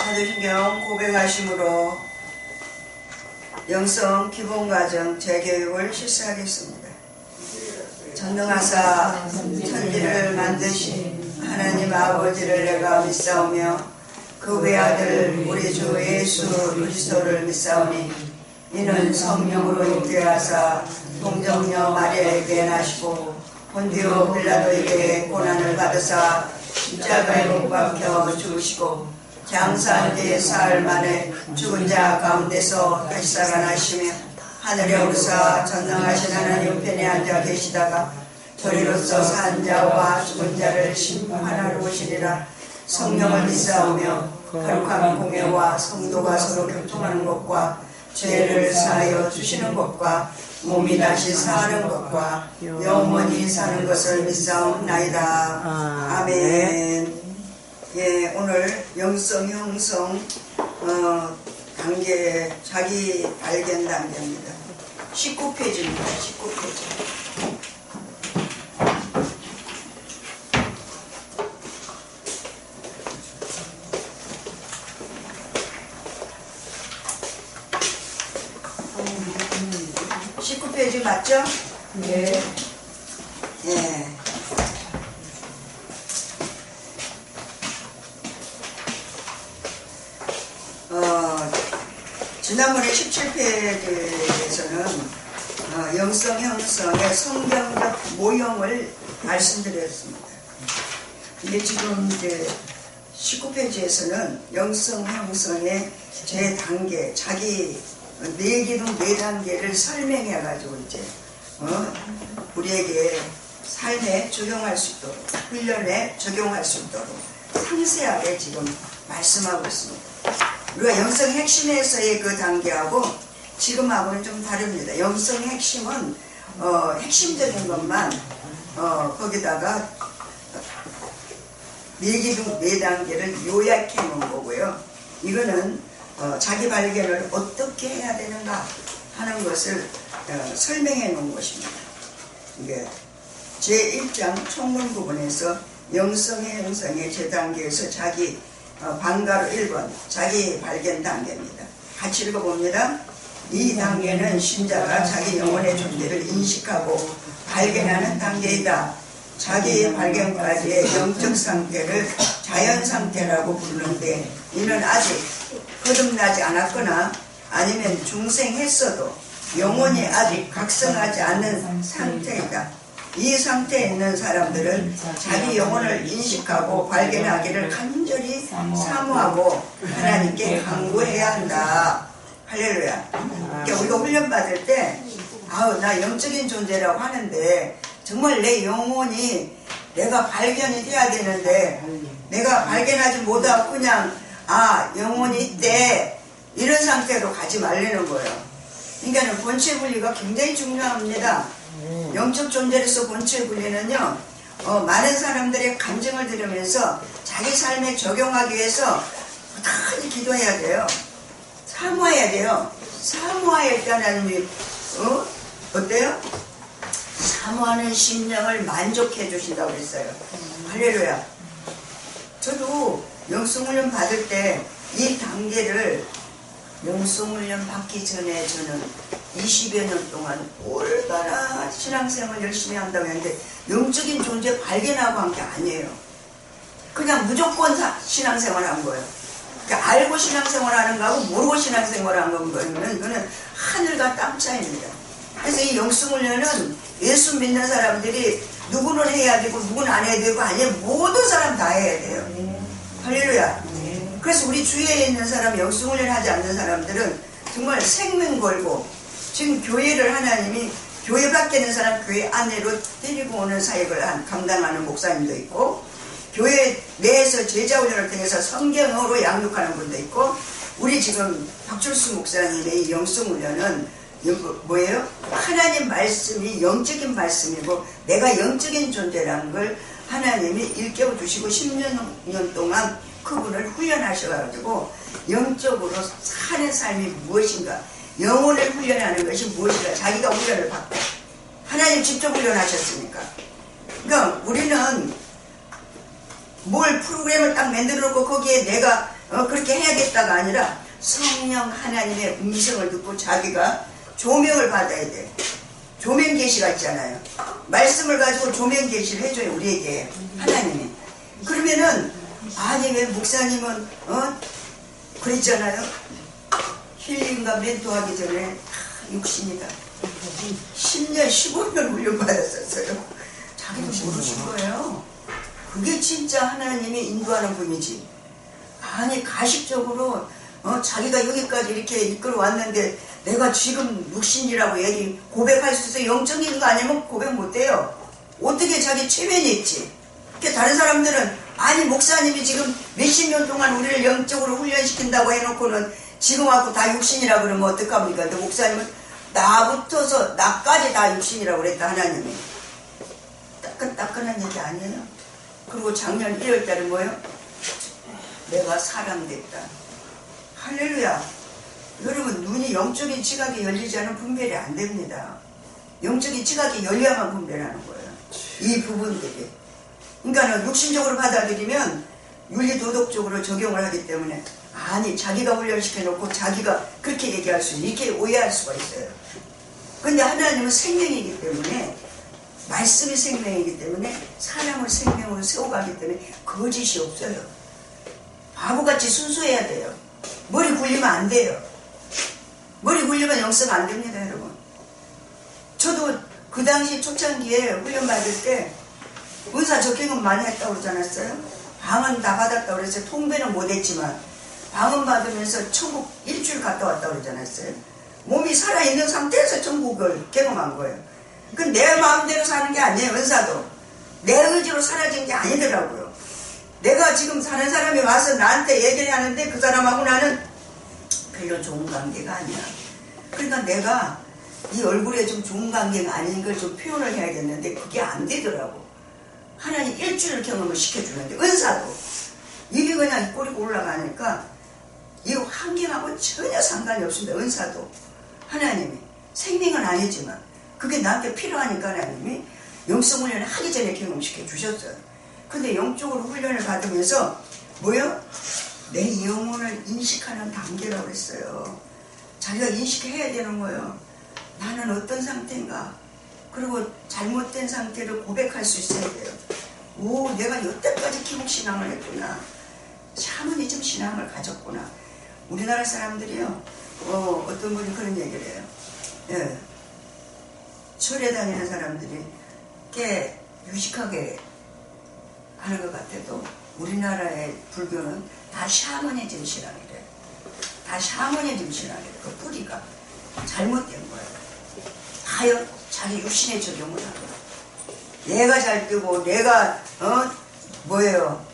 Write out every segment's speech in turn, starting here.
사도신경 고백하심으로 영성 기본과정 재교육을 실시하겠습니다. 전능하사 천지를 만드신 하나님 아버지를 내가 믿사오며 그 외아들 우리 주 예수 그리스도를 믿사오니 이는 성령으로 잉태하사 동정녀 마리아에게 나시고 본디오 빌라도에게 고난을 받으사 십자가에 못 박혀 죽으시고 장사한 지 사흘 만에 죽은 자 가운데서 다시 살아나시며 하늘에 오르사 전능하신 하나님 편에 앉아 계시다가 저리로서 산 자와 죽은 자를 심판하러 오시리라. 성령을 믿사오며 거룩한 공예와 성도가 서로 교통하는 것과 죄를 사하여 주시는 것과 몸이 다시 사는 것과 영원히 사는 것을 믿사옵나이다. 아멘. 예, 오늘 영성 형성 단계 자기 발견 단계입니다. 19페이지입니다. 19페이지. 페이지 맞죠? 네. 예. 지난번에 17페이지에서는 영성 형성의 성경적 모형을 말씀드렸습니다. 근데 지금 이제 19페이지에서는 영성 형성의 제 단계, 자기 네 기둥 네 단계를 설명해가지고 이제 우리에게 삶에 적용할 수 있도록, 훈련에 적용할 수 있도록 상세하게 지금 말씀하고 있습니다. 우리가 영성 핵심에서의 그 단계하고 지금하고는 좀 다릅니다. 영성 핵심은 핵심적인 것만 거기다가 네 기둥 네 단계를 요약해 놓은 거고요. 이거는 자기 발견을 어떻게 해야 되는가 하는 것을 설명해 놓은 것입니다. 이게 제1장 총론 부분에서 영성의 형성의 제 단계에서 자기 방가로 1번 자기 발견 단계입니다. 같이 읽어봅니다. 이 단계는 신자가 자기 영혼의 존재를 인식하고 발견하는 단계이다. 자기 발견까지의 영적 상태를 자연 상태라고 부르는데 이는 아직 거듭나지 않았거나 아니면 중생했어도 영혼이 아직 각성하지 않는 상태이다. 이 상태에 있는 사람들은 자기 영혼을 인식하고 발견하기를 간절히 사모하고 하나님께 간구해야 한다. 할렐루야. 그러니까 우리가 훈련받을 때 나 영적인 존재라고 하는데 정말 내 영혼이 내가 발견이 돼야 되는데 내가 발견하지 못하고 그냥 영혼이 있대 이런 상태로 가지 말라는 거예요. 그러니까 본체 분리가 굉장히 중요합니다. 영적 존재로서 본체 분리는요 많은 사람들의 감정을 들으면서 자기 삶에 적용하기 위해서 부단히 기도해야 돼요. 사모해야 돼요. 사모해야 하나님이 어때요? 사모하는 심령을 만족해 주신다고 그랬어요. 할렐루야. 저도 영성훈련 받을 때 이 단계를 영성훈련 받기 전에 저는 20여 년 동안 얼마나 신앙생활 열심히 한다고 했는데 영적인 존재 발견하고 한 게 아니에요. 그냥 무조건 신앙생활 한 거예요. 그러니까 알고 신앙생활 하는 거하고 모르고 신앙생활 하는 거는 이거는 하늘과 땅 차이입니다. 그래서 이 영성훈련은 예수 믿는 사람들이 누구는 해야 되고 누구는 안 해야 되고 아니에요. 모든 사람 다 해야 돼요. 할렐루야. 그래서 우리 주위에 있는 사람 영성훈련 하지 않는 사람들은 정말 생명 걸고 지금 교회를 하나님이 교회 밖에 있는 사람 교회 안으로 데리고 오는 사역을 감당하는 목사님도 있고 교회 내에서 제자훈련을 통해서 성경으로 양육하는 분도 있고 우리 지금 박철수 목사님의 이 영성훈련은 뭐예요? 하나님 말씀이 영적인 말씀이고 내가 영적인 존재라는 걸 하나님이 일깨워 주시고 10년 동안 그분을 훈련하셔가지고 영적으로 사는 삶이 무엇인가 영혼을 훈련하는 것이 무엇인가 자기가 훈련을 받고 하나님 직접 훈련하셨으니까 그러니까 우리는 뭘 프로그램을 딱 만들어 놓고 거기에 내가 그렇게 해야겠다가 아니라 성령 하나님의 음성을 듣고 자기가 조명을 받아야 돼. 조명 계시가 있잖아요. 말씀을 가지고 조명 계시를 해줘요, 우리에게 하나님이. 그러면은 아니 왜 목사님은 그랬잖아요. 힐링과 멘토하기 전에 육신이다. 10년 15년 훈련받았었어요. 자기도 모르신 거예요. 그게 진짜 하나님이 인도하는 분이지. 아니 가식적으로 자기가 여기까지 이렇게 이끌어 왔는데 내가 지금 육신이라고 얘기 고백할 수 있어. 영적인 거 아니면 고백 못해요. 어떻게 자기 체면이 있지. 그러니까 다른 사람들은 아니 목사님이 지금 몇십 년 동안 우리를 영적으로 훈련시킨다고 해놓고는 지금 와서 다 육신이라고 그러면 어떡합니까? 근데 목사님은 나부터서 나까지 다 육신이라고 그랬다 하나님이. 따끈따끈한 얘기 아니에요. 그리고 작년 1월달에 뭐예요? 내가 사람 됐다. 할렐루야. 여러분 눈이 영적인 지각이 열리지 않으면 분별이 안 됩니다. 영적인 지각이 열려야만 분별하는 거예요. 이 부분들이. 그러니까 육신적으로 받아들이면 윤리도덕적으로 적용을 하기 때문에 아니 자기가 훈련시켜놓고 자기가 그렇게 얘기할 수 있는 이렇게 오해할 수가 있어요. 그런데 하나님은 생명이기 때문에 말씀이 생명이기 때문에 사람을 생명으로 세워가기 때문에 거짓이 없어요. 바보같이 순수해야 돼요. 머리 굴리면 안 돼요. 머리 굴리면 영성 안 됩니다, 여러분. 저도 그 당시 초창기에 훈련 받을 때 은사 적행은 많이 했다고 그러지 않았어요? 방은 다 받았다고 그랬어요. 통배는 못했지만 방은 받으면서 천국 일주일 갔다 왔다고 그러지 않았어요? 몸이 살아있는 상태에서 천국을 경험한 거예요. 그건 내 마음대로 사는 게 아니에요. 은사도 내 의지로 사라진 게 아니더라고요. 내가 지금 사는 사람이 와서 나한테 얘기를 하는데 그 사람하고 나는 별로 좋은 관계가 아니야. 그러니까 내가 이 얼굴에 좀 좋은 관계가 아닌 걸 좀 표현을 해야겠는데 그게 안 되더라고. 하나님 일주일 경험을 시켜주는데 은사도 이게 그냥 꼬리고 올라가니까 이 환경하고 전혀 상관이 없습니다. 은사도 하나님이 생명은 아니지만 그게 나한테 필요하니까 하나님이 영성 훈련을 하기 전에 경험시켜 주셨어요. 근데 영적으로 훈련을 받으면서 뭐요? 내 영혼을 인식하는 단계라고 했어요. 자기가 인식해야 되는 거예요. 나는 어떤 상태인가. 그리고 잘못된 상태를 고백할 수 있어야 돼요. 오, 내가 여태까지 기복신앙을 했구나. 샤머니즘 신앙을 가졌구나. 우리나라 사람들이요. 어떤 분이 그런 얘기를 해요. 예. 절에 다니는 사람들이 꽤 유식하게 하는 것 같아도 우리나라의 불교는 다 샤머니즘 신앙이래요. 다 샤머니즘 신앙이래요. 그 뿌리가 잘못된 거예요. 다요 자기 육신에 적용을 하고 내가 잘 뜨고 내가 뭐예요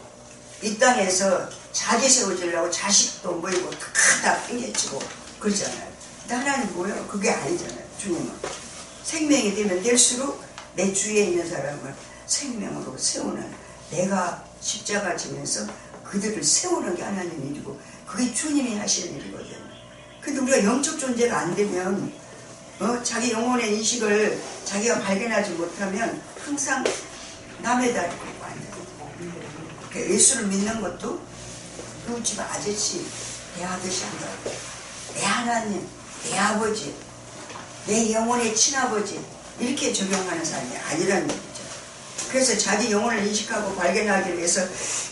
이 땅에서 자기 세워지려고 자식도 모이고 다 핑계치고 그러잖아요. 근데 하나님 뭐예요? 그게 아니잖아요. 주님은 생명이 되면 될수록 내 주위에 있는 사람을 생명으로 세우는 내가 십자가 지면서 그들을 세우는 게 하나님 일이고 그게 주님이 하시는 일이거든요. 근데 우리가 영적 존재가 안 되면 자기 영혼의 인식을 자기가 발견하지 못하면 항상 남의 다리 걷고 앉아요. 예수를 믿는 것도 그 집 아저씨 내 아저씨 한다. 내 하나님, 내 아버지, 내 영혼의 친아버지 이렇게 적용하는 사람이 아니라는 얘기죠. 그래서 자기 영혼을 인식하고 발견하기 위해서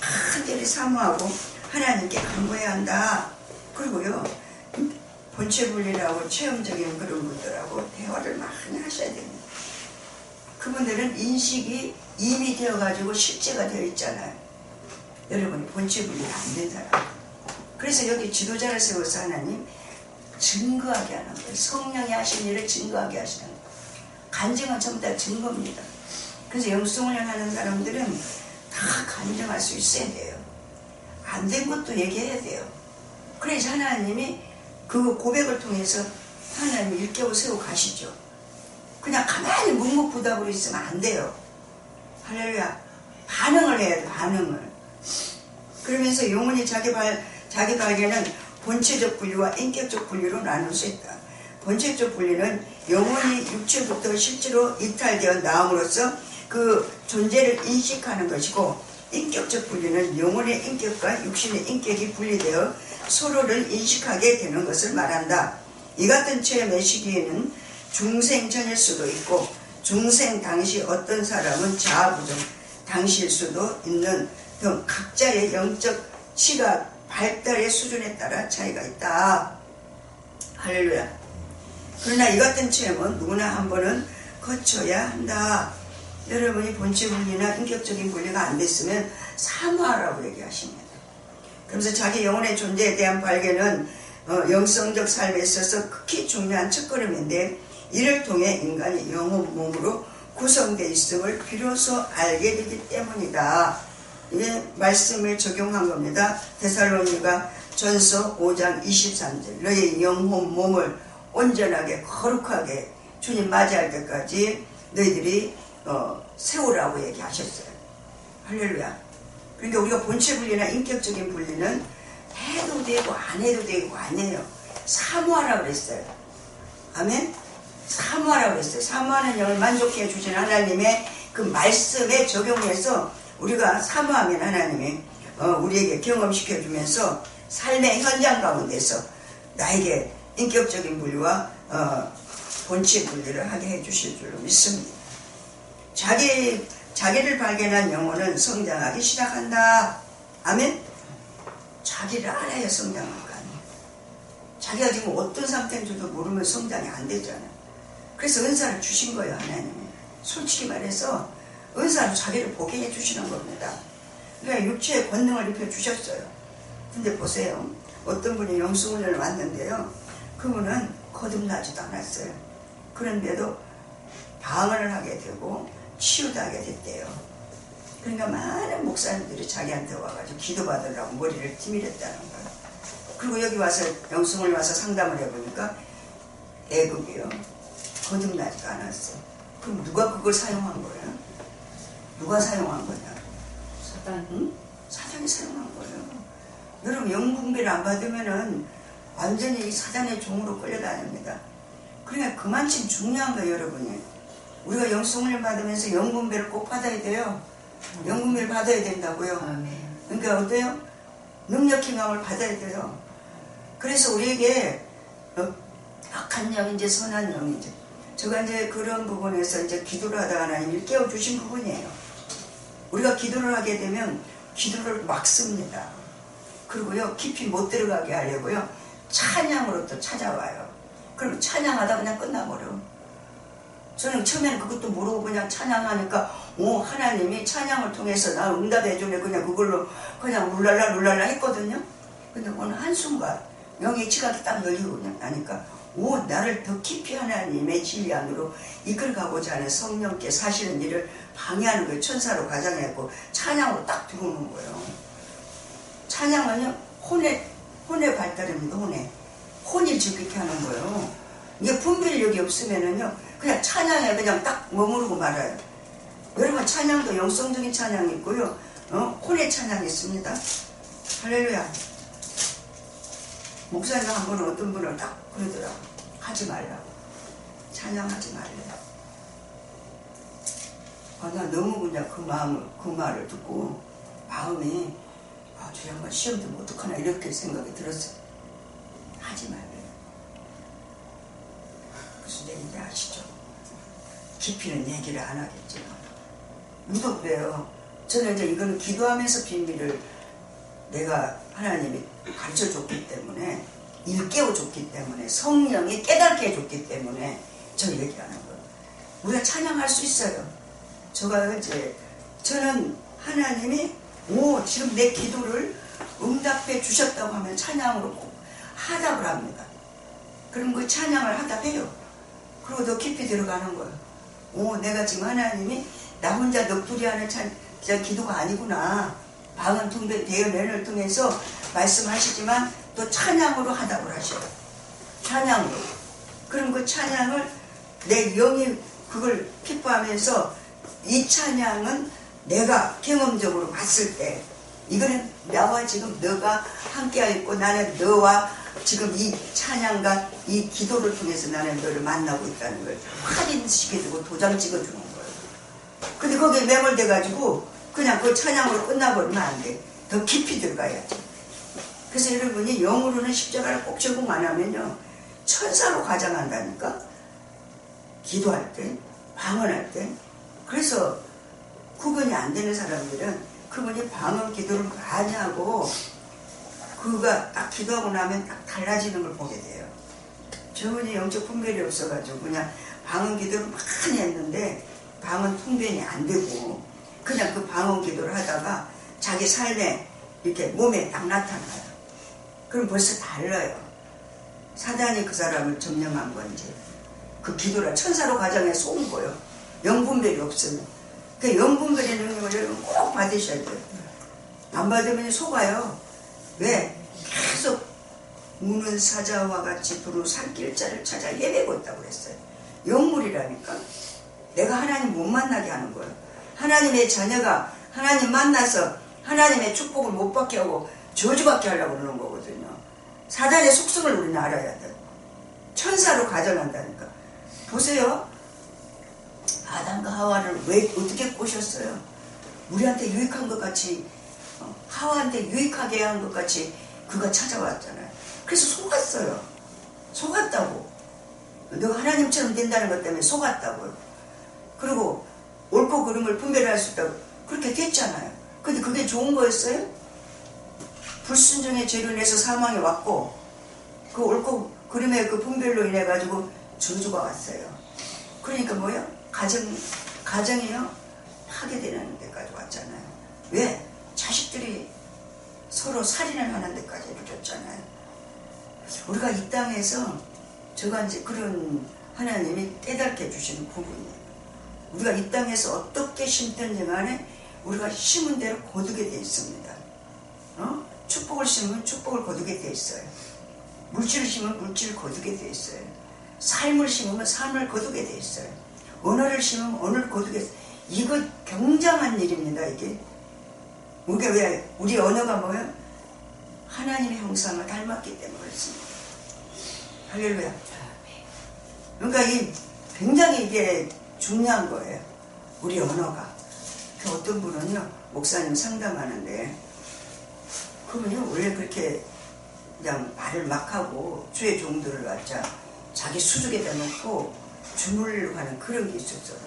간절히 사모하고 하나님께 간구해야 한다. 그리고요 본체분리라고 체험적인 그런 분들하고 대화를 많이 하셔야 됩니다. 그분들은 인식이 이미 되어가지고 실제가 되어 있잖아요. 여러분이 본체분리가 안 된 사람. 그래서 여기 지도자를 세워서 하나님 증거하게 하는 거예요. 성령이 하신 일을 증거하게 하시는 거예요. 간증은 전부 다 증거입니다. 그래서 영성훈련 하는 사람들은 다 간증할 수 있어야 돼요. 안 된 것도 얘기해야 돼요. 그래서 하나님이 그 고백을 통해서 하나님이 일깨워 세워 가시죠. 그냥 가만히 묵묵부답으로 있으면 안 돼요. 할렐루야. 반응을 해야 돼. 반응을. 그러면서 영혼이 자기 발견은 본체적 분리와 인격적 분리로 나눌 수 있다. 본체적 분리는 영혼이 육체부터 실제로 이탈되어 나옴으로써 그 존재를 인식하는 것이고 인격적 분리는 영혼의 인격과 육신의 인격이 분리되어 서로를 인식하게 되는 것을 말한다. 이 같은 체험의 시기에는 중생 전일 수도 있고 중생 당시 어떤 사람은 자아부정 당시일 수도 있는 등 각자의 영적 시각 발달의 수준에 따라 차이가 있다. 할렐루야. 그러나 이 같은 체험은 누구나 한 번은 거쳐야 한다. 여러분이 본체 분리나 인격적인 분리가 안 됐으면 사모하라고 얘기하십니다. 그러면서 자기 영혼의 존재에 대한 발견은 영성적 삶에 있어서 극히 중요한 첫걸음인데 이를 통해 인간이 영혼 몸으로 구성되어 있음을 비로소 알게 되기 때문이다. 이게 말씀을 적용한 겁니다. 데살로니가 전서 5장 23절 너의 영혼 몸을 온전하게 거룩하게 주님 맞이할 때까지 너희들이 세우라고 얘기하셨어요. 할렐루야. 그러니까 우리가 본체 분리나 인격적인 분리는 해도 되고 안 해도 되고 아니에요. 사모하라고 그랬어요. 아멘? 사모하라고 그랬어요. 사모하는 영을 만족해 주신 하나님의 그 말씀에 적용해서 우리가 사모하면 하나님이 우리에게 경험시켜 주면서 삶의 현장 가운데서 나에게 인격적인 분리와 본체 분리를 하게 해 주실 줄로 믿습니다. 자기를 발견한 영혼은 성장하기 시작한다. 아멘? 자기를 알아야 성장할 거 아니에요. 자기가 지금 어떤 상태인 줄도 모르면 성장이 안 되잖아요. 그래서 은사를 주신 거예요, 하나님이. 솔직히 말해서 은사로 자기를 보게 해주시는 겁니다. 그러니까 육체의 권능을 입혀주셨어요. 근데 보세요. 어떤 분이 영수훈련을 왔는데요. 그분은 거듭나지도 않았어요. 그런데도 방언을 하게 되고 치유하게 됐대요. 그러니까 많은 목사님들이 자기한테 와가지고 기도받으려고 머리를 티밀했다는 거예요. 그리고 여기 와서 영수훈련을 와서 상담을 해보니까 애국이요. 거듭나지도 않았어요. 그럼 누가 그걸 사용한 거예요? 누가 사용한 거냐? 사단. 응? 사단이 사용한 거예요. 여러분 영분배를 안 받으면은 완전히 사단의 종으로 끌려다닙니다. 그러니까 그만큼 중요한 거예요, 여러분이. 우리가 영성을 받으면서 영분배를 꼭 받아야 돼요. 영분배를 받아야 된다고요. 그러니까 어때요? 능력 힘감을 받아야 돼요. 그래서 우리에게 악한 영인지 선한 영인지 제가 이제 그런 부분에서 이제 기도를 하다가 하나님이 깨워주신 부분이에요. 우리가 기도를 하게 되면 기도를 막 씁니다. 그리고요 깊이 못 들어가게 하려고요 찬양으로 또 찾아와요. 그럼 찬양하다 그냥 끝나버려. 저는 처음에는 그것도 모르고 그냥 찬양하니까 하나님이 찬양을 통해서 나 응답해주네 그냥 그걸로 그냥 룰랄라 했거든요. 근데 어느 한순간 영의 지각이 딱 열리고 그냥 나니까 나를 더 깊이 하나님의 진리 안으로 이끌어가고자 하는 성령께 사시는 일을 방해하는 거예요. 천사로 가장했고 찬양으로 딱 들어오는 거예요. 찬양은요 혼의 발달입니다. 혼이 즐겁게 하는 거예요. 이게 분별력이 없으면은요 그냥 찬양에 그냥 딱 머무르고 말아요. 여러분 찬양도 영성적인 찬양이 있고요 혼의 찬양이 있습니다. 할렐루야. 목사님 한 번은 어떤 분을 딱 그러더라고. 하지 말라고. 찬양하지 말래요. 나 너무 그냥 그 말을 듣고 마음이 저 양반 시험 들면 어떡하나 이렇게 생각이 들었어요. 하지 말래요. 무슨 얘기인지 아시죠? 깊이는 얘기를 안 하겠지만 누도 그래요. 저는 이제 이거는 기도하면서 비밀을 내가 하나님이 가르쳐줬기 때문에 일깨워줬기 때문에 성령이 깨닫게 해줬기 때문에 저 얘기하는 거예요. 우리가 찬양할 수 있어요. 저는 하나님이 지금 내 기도를 응답해 주셨다고 하면 찬양으로 꼭 하답을 합니다. 그럼 그 찬양을 하답해요. 그리고 더 깊이 들어가는 거예요. 내가 지금 하나님이 나 혼자 넋두리 하는 기도가 아니구나. 방언 대연을 통해서 말씀하시지만 또 찬양으로 하답을 하셔요. 찬양으로. 그럼 그 찬양을 내 영이 그걸 기뻐하면서 이 찬양은 내가 경험적으로 봤을 때 이거는 나와 지금 너가 함께하고 있고 나는 너와 지금 이 찬양과 이 기도를 통해서 나는 너를 만나고 있다는 걸 확인시켜주고 도장 찍어주는 거예요. 근데 거기에 매몰돼가지고 그냥 그 찬양으로 끝나버리면 안 돼. 더 깊이 들어가야지. 그래서 여러분이 영으로는 십자가를 꼭 적응 안 하면요, 천사로 가장한다니까. 기도할 때, 방언할 때. 그래서 구분이 안 되는 사람들은 그분이 방언 기도를 많이 하고 그가 딱 기도하고 나면 딱 달라지는 걸 보게 돼요. 저분이 영적 분별이 없어가지고 그냥 방언 기도를 많이 했는데 방언 통변이 안 되고 그냥 그 방언 기도를 하다가 자기 삶에 이렇게 몸에 딱 나타나요. 그럼 벌써 달라요. 사단이 그 사람을 점령한 건지 그 기도를 천사로 가정에 쏘은 거예요. 영분별이 없으면. 그 영분별의 능력을 여러분 꼭 받으셔야 돼요. 안 받으면 속아요. 왜? 계속 우는 사자와 같이 두루 살 길자를 찾아 헤매고 있다고 그랬어요. 영물이라니까. 내가 하나님 못 만나게 하는 거예요. 하나님의 자녀가 하나님 만나서 하나님의 축복을 못 받게 하고 저주받게 하려고 그러는 거거든요. 사단의 속성을 우리는 알아야 돼요. 천사로 가정한다니까. 보세요. 아담과 하와를 왜 어떻게 꼬셨어요? 우리한테 유익한 것 같이, 하와한테 유익하게 한 것 같이 그가 찾아왔잖아요. 그래서 속았어요. 속았다고. 너가 하나님처럼 된다는 것 때문에 속았다고요. 그리고 옳고 그름을 분별할 수 있다고 그렇게 됐잖아요. 근데 그게 좋은 거였어요? 불순종의 죄로 인해서 사망이 왔고 그 옳고 그름의 그 분별로 인해 가지고 저주가 왔어요. 그러니까 뭐요? 가정이요 파괴되는 데까지 왔잖아요. 왜? 자식들이 서로 살인을 하는 데까지 이르렀잖아요. 우리가 이 땅에서 저가 이제 그런 하나님이 깨닫게 해주시는 부분이에요. 우리가 이 땅에서 어떻게 심든지 간에 우리가 심은 대로 거두게 돼 있습니다. 축복을 심으면 축복을 거두게 돼 있어요. 물질을 심으면 물질을 거두게 돼 있어요. 삶을 심으면 삶을 거두게 돼 있어요. 언어를 심으면 언어를 거두게 돼 있어요. 이거 굉장한 일입니다. 이게 우리가 왜 우리 언어가 뭐예요? 하나님의 형상을 닮았기 때문에 그렇습니다. 할렐루야. 그러니까 이 굉장히 이게 중요한 거예요. 우리 언어가. 어떤 분은요, 목사님 상담하는데 그분이 원래 그렇게 그냥 말을 막 하고 주의 종들을 갖자 자기 수족에다 놓고 주물르려고 하는 그런 게 있었어요.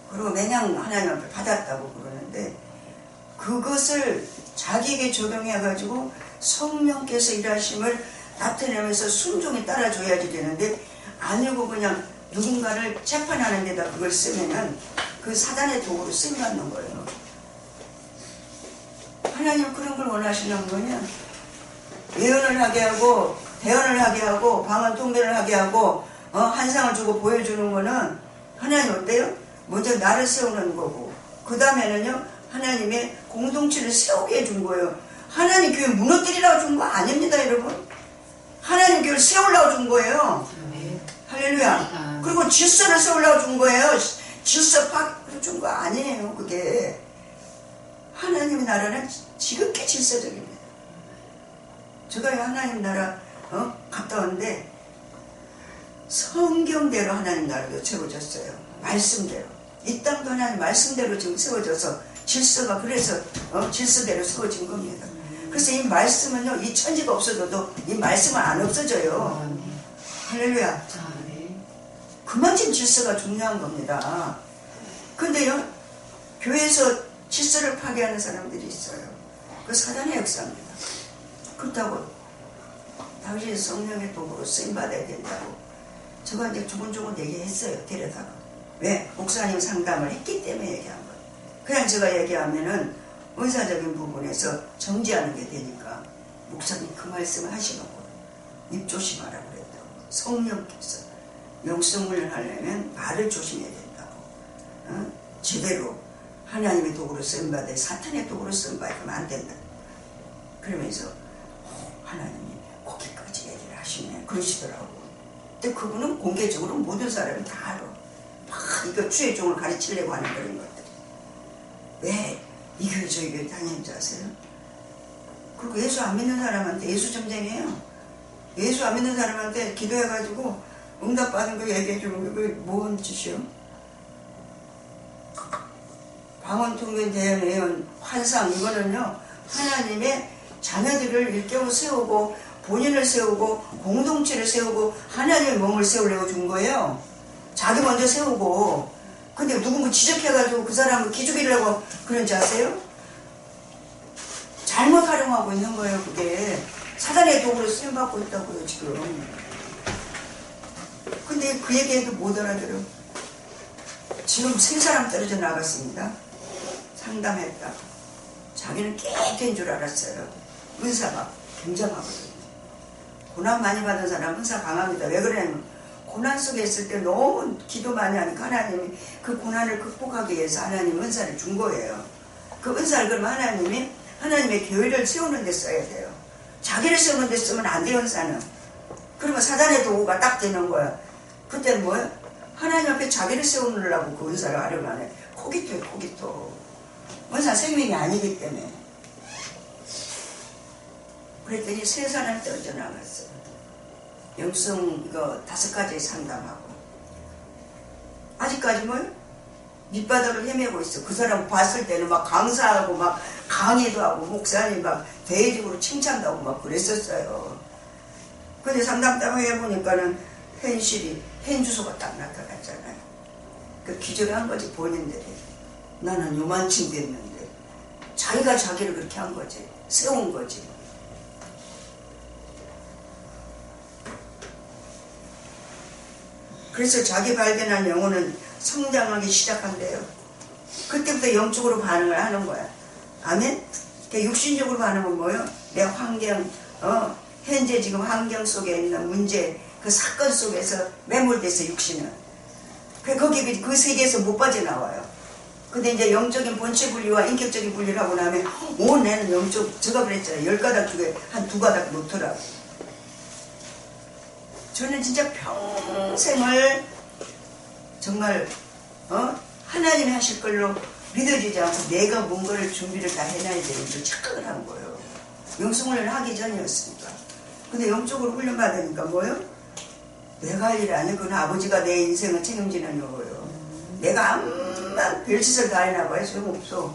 그리고 매년 하나님 앞에 받았다고 그러는데 그것을 자기에게 적용해가지고 성령께서 일하심을 나타내면서 순종에 따라줘야지 되는데 아니고 그냥 누군가를 재판하는 데다 그걸 쓰면은 그 사단의 도구로 쓰임받는 거예요. 하나님 그런 걸 원하시는 거냐? 예언을 하게 하고 대언을 하게 하고 방언 통변을 하게 하고 환상을 주고 보여주는 거는 하나님 어때요? 먼저 나를 세우는 거고 그 다음에는요 하나님의 공동체를 세우게 해준 거예요. 하나님 교회 무너뜨리라고 준 거 아닙니다 여러분. 하나님 교회를 세우려고 준 거예요. 할렐루야. 그리고 질서를 세우려고 준 거예요. 질서 파악을 준 거 아니에요. 그게 하나님의 나라는 지극히 질서적입니다. 제가 하나님 나라 갔다 왔는데 성경대로 하나님 나라도 세워졌어요. 말씀대로. 이 땅도 하나님 말씀대로 지금 세워져서 질서가 그래서 질서대로 세워진 겁니다. 그래서 이 말씀은요, 이 천지가 없어져도 이 말씀은 안 없어져요. 할렐루야. 그만큼 질서가 중요한 겁니다. 근데요, 교회에서 질서를 파괴하는 사람들이 있어요. 그 사단의 역사입니다. 그렇다고 당신이 성령의 도구로 쓰임받아야 된다고 제가 이제 조곤조곤 얘기했어요. 데려다가. 왜? 목사님 상담을 했기 때문에 얘기한 거예요. 그냥 제가 얘기하면은 의사적인 부분에서 정지하는 게 되니까 목사님 그 말씀을 하시는 거예요. 입 조심하라고 그랬다고. 성령께서 영성을 하려면 말을 조심해야 된다고. 제대로 하나님의 도구로 쓰임받아야 사탄의 도구로 쓰임받으면 안 된다. 그러면서 하나님이 거기까지 얘기를 하시네 그러시더라고. 근데 그분은 공개적으로 모든 사람이 다 알아. 막 이거 주의 종을 가르치려고 하는 그런 것들. 왜 이 교회 저희 교회 다니는지 아세요? 그리고 예수 안 믿는 사람한테 예수 점쟁이에요. 예수 안 믿는 사람한테 기도해가지고 응답받은 거 얘기해 주는 게 뭔 짓이요? 광원통변 대회원 환상 이거는요 하나님의 자녀들을 일깨워 세우고 본인을 세우고 공동체를 세우고 하나님의 몸을 세우려고 준 거예요. 자기 먼저 세우고 근데 누구 지적해가지고 그 사람을 기죽이려고 그런지 아세요? 잘못 활용하고 있는 거예요. 그게 사단의 도구로 쓰임받고 있다고요 지금. 근데 그 얘기해도 못 알아들어. 지금 3사람 떨어져 나갔습니다. 상담했다. 자기는 깨끗한 줄 알았어요. 은사가 굉장하거든요. 고난 많이 받은 사람은 은사 강합니다. 왜 그러냐면 고난 속에 있을 때 너무 기도 많이 하니까 하나님이 그 고난을 극복하기 위해서 하나님 은사를 준 거예요. 그 은사를 그러면 하나님이 하나님의 교회를 세우는 데 써야 돼요. 자기를 세우는 데 쓰면 안 돼요. 은사는. 그러면 사단의 도구가 딱 되는 거야. 그때 뭐야? 하나님 앞에 자기를 세우느라고 그 은사를 활용하네. 코기토예요. 코기토. 은사 생명이 아니기 때문에. 그랬더니 3사람 떨어져 나갔어요. 영성 이거 5가지 상담하고 아직까지 뭐 밑바닥을 헤매고 있어. 그 사람 봤을 때는 막 강사하고 막 강의도 하고 목사님 막 대외적으로 칭찬도 하고 막 그랬었어요. 근데 상담 해보니까는 현실이 현주소가 딱 나타났잖아요. 그 기절한 거지 본인들이. 나는 요만큼 됐는데 자기가 자기를 그렇게 한 거지. 세운 거지. 그래서 자기 발견한 영혼은 성장하기 시작한대요. 그때부터 영적으로 반응을 하는 거야. 아멘? 육신적으로 반응은 뭐예요? 내 환경, 현재 지금 환경 속에 있는 문제, 그 사건 속에서 매몰돼서 육신은. 거기 그 세계에서 못 빠져나와요. 근데 이제 영적인 본체 분리와 인격적인 분리를 하고 나면, 내는 영적, 제가 그랬잖아요. 10가닥 중에 한 2가닥 놓더라고. 저는 진짜 평생을 정말 하나님이 하실 걸로 믿어지지 않고 내가 뭔가를 준비를 다 해놔야 되는 걸 착각을 한 거예요. 영성훈련을 하기 전이었으니까. 근데 영적으로 훈련받으니까 뭐예요? 내가 할 일이 아니고 그건 아버지가 내 인생을 책임지는 거예요. 내가 암만 별짓을 다 해나 봐요. 소용없어.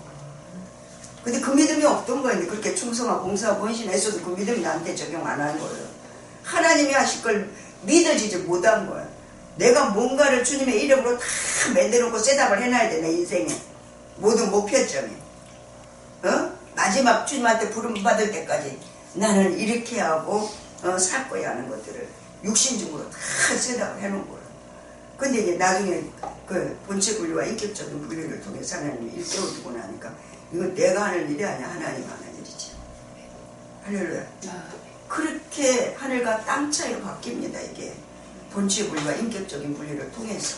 근데 그 믿음이 없던 거예요. 그렇게 충성하고 봉사하고 헌신했어도 그 믿음이 나한테 적용 안 하는 거예요. 하나님이 하실 걸 믿어지지 못한 거야. 내가 뭔가를 주님의 이름으로 다 만들어놓고 셋업을 해놔야 돼. 내 인생에 모든 목표점이 마지막 주님한테 부름 받을 때까지 나는 이렇게 하고 살 거야 하는 것들을 육신적으로 다 셋업을 해놓은 거야. 근데 이제 나중에 그 본체 분리와 인격적인 분리를 통해서 하나님이 일깨워주고 나니까 이건 내가 하는 일이 아니야. 하나님 하는 일이지. 할렐루야. 그렇게 하늘과 땅 차이로 바뀝니다. 이게 본체 분리와 인격적인 분리를 통해서.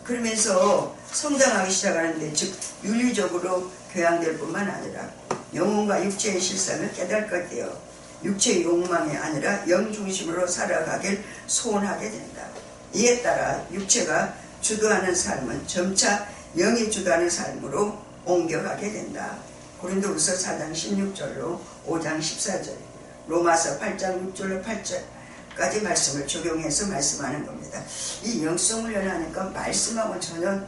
그러면서 성장하기 시작하는데 즉 윤리적으로 교양될 뿐만 아니라 영혼과 육체의 실상을 깨닫게 되어 육체의 욕망이 아니라 영 중심으로 살아가길 소원하게 된다. 이에 따라 육체가 주도하는 삶은 점차 영이 주도하는 삶으로 옮겨가게 된다. 고린도후서 4장 16절로 5장 14절, 로마서 8장 6절로 8절까지 말씀을 적용해서 말씀하는 겁니다. 이 영성훈련을 하니까 말씀하고 전혀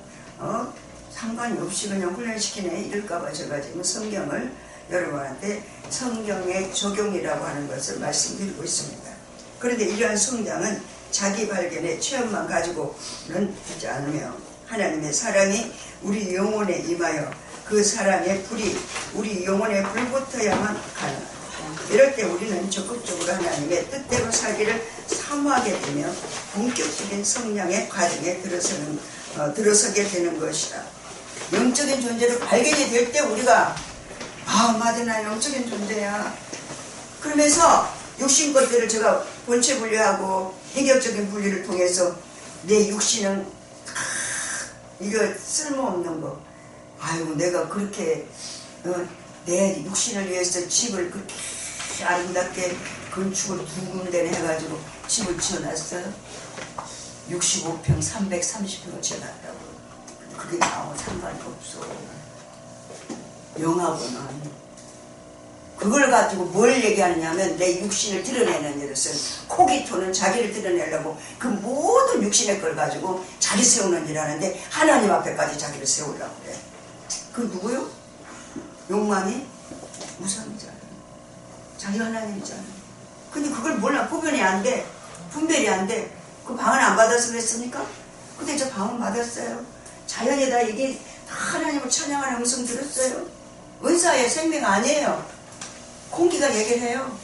상관이 없이 그냥 훈련시키네 이럴까봐 제가 지금 성경을 여러분한테 성경의 적용이라고 하는 것을 말씀드리고 있습니다. 그런데 이러한 성장은 자기 발견의 체험만 가지고는 되지 않으며 하나님의 사랑이 우리 영혼에 임하여 그 사랑의 불이 우리 영혼에 불붙어야만 가능합니다. 이럴 때 우리는 적극적으로 하나님의 뜻대로 살기를 사모하게 되며 본격적인 성장의 과정에 들어서게 되는 것이다. 영적인 존재를 발견이 될 때 우리가 맞아 나 영적인 존재야. 그러면서 육신 것들을 제가 본체 분리하고 인격적인 분리를 통해서 내 육신은 이거 쓸모없는 거. 아이고 내가 그렇게 내 육신을 위해서 집을 그렇게 아름답게 건축을 두 군데를 해가지고 집을 지어놨어요. 65평 330평을 지어놨다고. 그게 나하고 상관이 없어. 영하고는 그걸 가지고 뭘 얘기하느냐면 내 육신을 드러내는 일을 쓴 코기토는 자기를 드러내려고 그 모든 육신의 걸 가지고 자기 세우는 일 하는데 하나님 앞에까지 자기를 세우려고 그래. 그 누구요? 욕망이 우상이잖아요. 자기 하나님이잖아요. 근데 그걸 몰라. 구분이 안 돼. 분별이 안 돼. 그 방은 안 받아서 그랬습니까? 근데 저 방은 받았어요. 자연에다 이게 다 하나님을 찬양하는 음성 들었어요. 은사의 생명 아니에요. 공기가 얘기를 해요.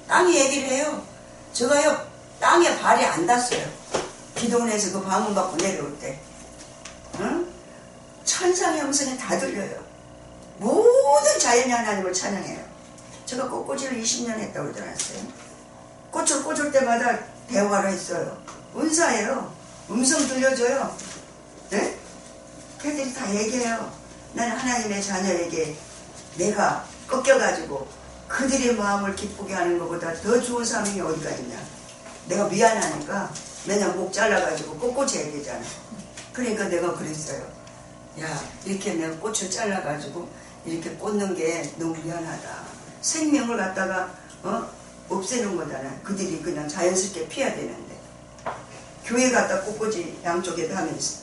땅이 얘기를 해요. 제가요 땅에 발이 안 닿았어요. 기도원에서 그 방문 받고 내려올 때 응? 천상의 음성이 다 들려요. 모든 자연이 하나님을 찬양해요. 제가 꽃꽂이를 20년 했다고 그러잖아요. 꽃을 꽂을 때마다 대화를 했어요. 은사예요. 음성 들려줘요. 네? 걔들이 다 얘기해요. 나는 하나님의 자녀에게 내가 꺾여가지고 그들의 마음을 기쁘게 하는 것보다 더 좋은 사명이 어디가 있냐. 내가 미안하니까 맨날 목 잘라가지고 꽃꽂아야 되잖아. 그러니까 내가 그랬어요. 야, 이렇게 내가 꽃을 잘라가지고 이렇게 꽂는 게 너무 미안하다. 생명을 갖다가 없애는 거잖아. 그들이 그냥 자연스럽게 피해야 되는데. 교회 갖다 꽃꽂이 양쪽에다 하면서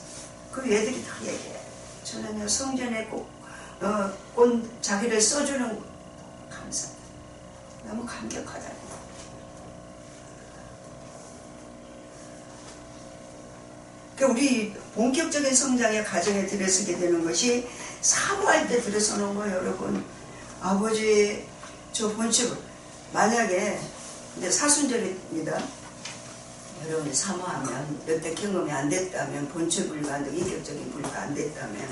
그 애들이 다 얘기해. 저는요 성전에 꽃 자기를 써주는 거 감사합니다. 너무 감격하다. 그러니까 우리 본격적인 성장의 과정에 들어서게 되는 것이 사모할 때 들어서는 거예요, 여러분. 아버지, 저 본칙을 만약에 이제 사순절입니다. 여러분이 사모하면 여태 경험이 안 됐다면 본체불가, 인격적인 불가 안 됐다면